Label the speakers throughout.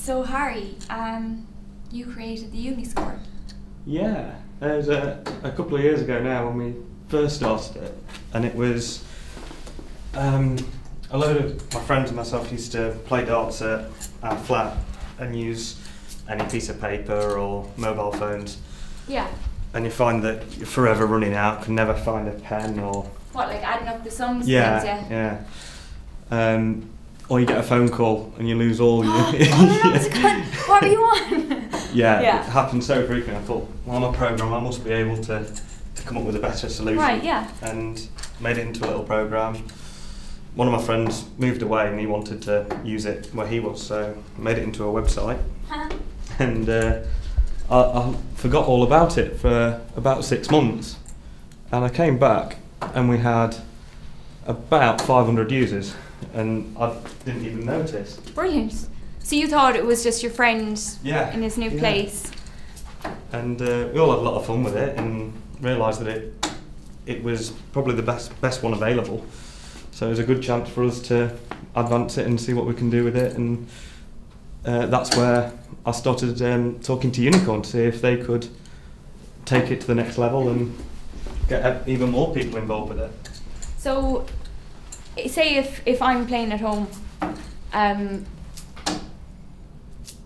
Speaker 1: So Harry, you created the UniScore.
Speaker 2: Yeah, it was a couple of years ago now when we first started it, and it was a load of my friends and myself used to play darts at our flat and use any piece of paper or mobile phones.
Speaker 1: Yeah.
Speaker 2: And you find that you're forever running out, can never find a pen or...
Speaker 1: What, like adding up the sums?
Speaker 2: Yeah. Or you get a phone call and you lose all your...
Speaker 1: What were you on?
Speaker 2: Yeah, it happened so frequently. I thought, well, I'm a programmer, I must be able to come up with a better solution.
Speaker 1: Right, yeah.
Speaker 2: And made it into a little program. One of my friends moved away and he wanted to use it where he was, so I made it into a website. And I forgot all about it for about 6 months. And I came back and we had about 500 users. And I didn't even notice.
Speaker 1: Brilliant. So you thought it was just your friend in his new place?
Speaker 2: And we all had a lot of fun with it and realised that it was probably the best one available. So it was a good chance for us to advance it and see what we can do with it. And that's where I started talking to Unicorn to see if they could take it to the next level and get even more people involved with it.
Speaker 1: So, say if I'm playing at home, I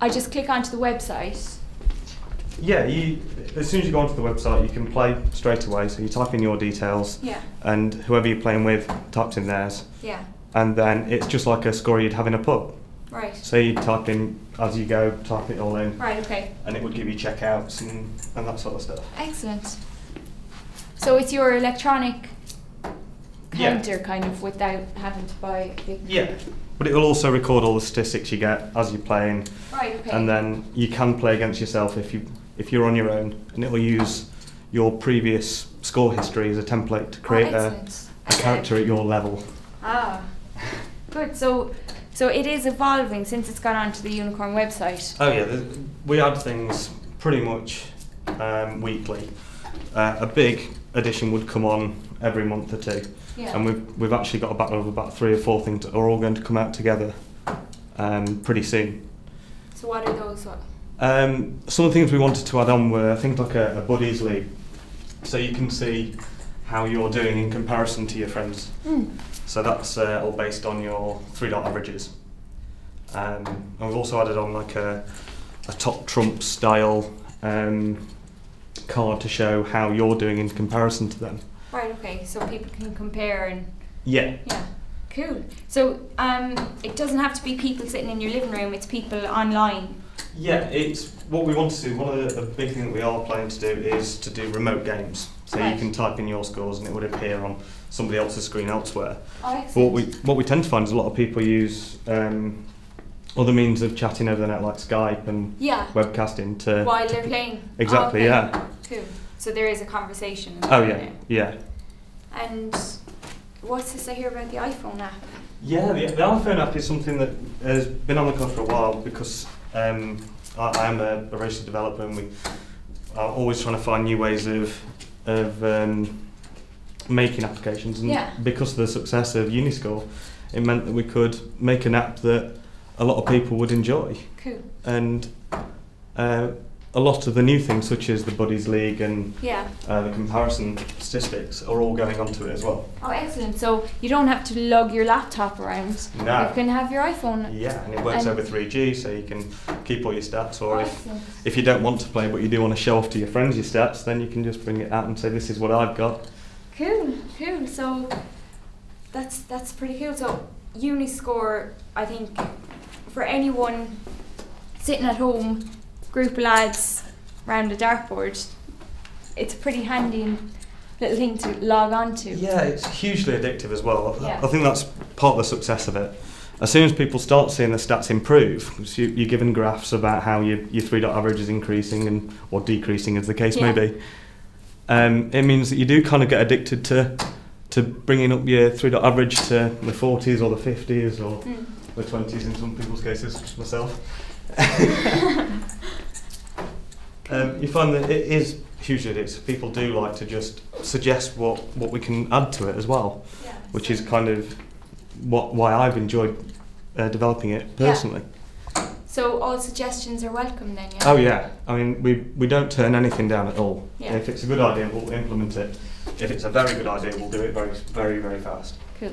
Speaker 1: just click onto the website.
Speaker 2: Yeah, as soon as you go onto the website, you can play straight away. So you type in your details, and whoever you're playing with types in theirs.
Speaker 1: Yeah.
Speaker 2: And then it's just like a score you'd have in a pub.
Speaker 1: Right.
Speaker 2: So you type in as you go, type it all in.
Speaker 1: Right. Okay.
Speaker 2: And it would give you checkouts and that sort of stuff.
Speaker 1: Excellent. So it's your electronic counter kind of without having to buy a big...
Speaker 2: Yeah, but it will also record all the statistics you get as you're playing.
Speaker 1: Right, okay.
Speaker 2: And then you can play against yourself if you're on your own, and it will use your previous score history as a template to create a character at your level.
Speaker 1: Ah, good. So it is evolving since it's gone onto the Unicorn website.
Speaker 2: Oh yeah, we add things pretty much weekly. A big edition would come on every month or two.
Speaker 1: Yeah.
Speaker 2: And we've actually got a backlog of about 3 or 4 things that are all going to come out together pretty soon.
Speaker 1: So what are those?
Speaker 2: Some of the things we wanted to add on were things like a buddies league, so you can see how you're doing in comparison to your friends. So that's all based on your 3-dot averages. And we've also added on like a top trump style card to show how you're doing in comparison to them.
Speaker 1: Right, okay, so people can compare and...
Speaker 2: Yeah.
Speaker 1: Yeah, cool. So it doesn't have to be people sitting in your living room, it's people online.
Speaker 2: Yeah, it's what we want to do. One of the big things that we are planning to do is to do remote games. So you can type in your scores and it would appear on somebody else's screen elsewhere.
Speaker 1: Oh,
Speaker 2: but what we tend to find is a lot of people use other means of chatting over the net like Skype and webcasting to...
Speaker 1: While they're playing?
Speaker 2: Exactly, yeah.
Speaker 1: Cool. So there is a conversation.
Speaker 2: Oh yeah, yeah.
Speaker 1: And what's this I hear about the iPhone app?
Speaker 2: Yeah, the iPhone app is something that has been on the cards for a while because I am a registered developer and we are always trying to find new ways of making applications. And because of the success of UniScore, it meant that we could make an app that a lot of people would enjoy.
Speaker 1: Cool.
Speaker 2: And a lot of the new things, such as the Buddies League and the comparison statistics, are all going onto it as well.
Speaker 1: Oh, excellent. So you don't have to lug your laptop around.
Speaker 2: No.
Speaker 1: You can have your iPhone.
Speaker 2: Yeah, and it works over 3G, so you can keep all your stats. Or if you don't want to play, but you do want to show off to your friends your stats, then you can just bring it out and say, this is what I've got. Cool,
Speaker 1: cool. So that's pretty cool. So UniScore, I think, for anyone sitting at home, group of lads around a dartboard, it's a pretty handy little thing to log on to.
Speaker 2: Yeah, it's hugely addictive as well. I think that's part of the success of it. As soon as people start seeing the stats improve, so you're given graphs about how your 3-dot average is increasing or decreasing as the case may be, it means that you do kind of get addicted to bringing up your 3-dot average to the 40s or the 50s or the 20s in some people's cases, such as myself. You find that it is hugely addictive. People do like to just suggest what we can add to it as well, which is kind of why I've enjoyed developing it personally.
Speaker 1: So all suggestions are welcome then, yeah?
Speaker 2: Oh yeah, I mean we don't turn anything down at all.
Speaker 1: Yeah.
Speaker 2: If it's a good idea, we'll implement it. If it's a very good idea, we'll do it very, very, very fast.
Speaker 1: Cool.